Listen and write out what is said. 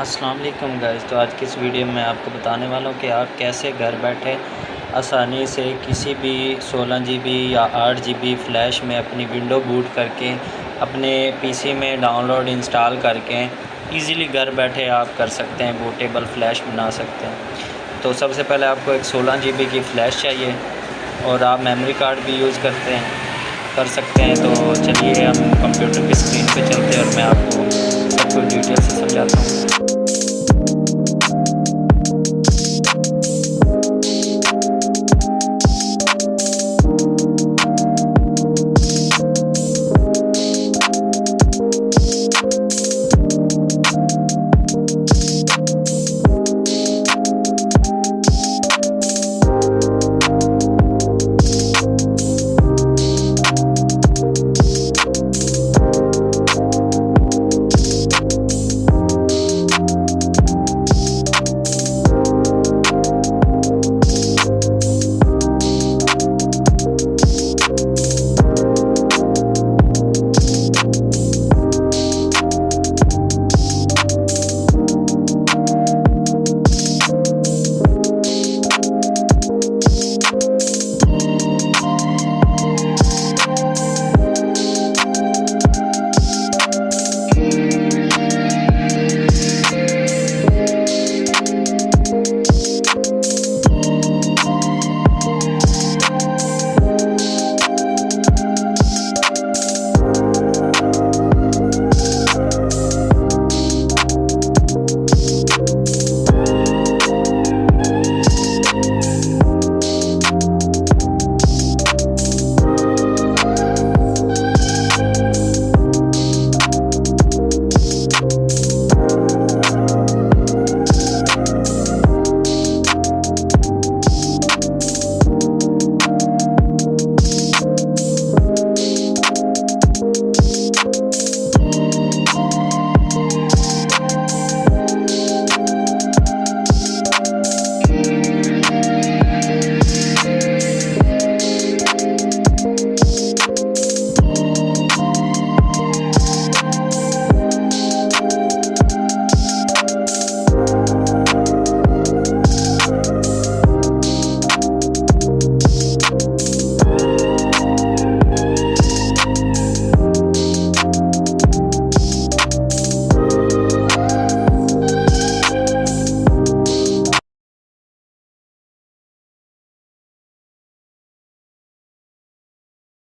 अस्सलाम वालेकुम गाइस। तो आज की इस वीडियो में आपको बताने वाला हूँ कि आप कैसे घर बैठे आसानी से किसी भी 16 GB या 8 GB फ़्लैश में अपनी विंडो बूट करके अपने पीसी में डाउनलोड इंस्टॉल करके इजीली घर बैठे आप कर सकते हैं, बूटेबल फ़्लैश बना सकते हैं। तो सबसे पहले आपको एक 16 GB की फ़्लैश चाहिए और आप मेमोरी कार्ड भी यूज़ कर सकते हैं। तो चलिए हम कंप्यूटर की स्क्रीन पे चलते हैं और मैं आपको सब कुछ डिटेल से समझाता हूँ।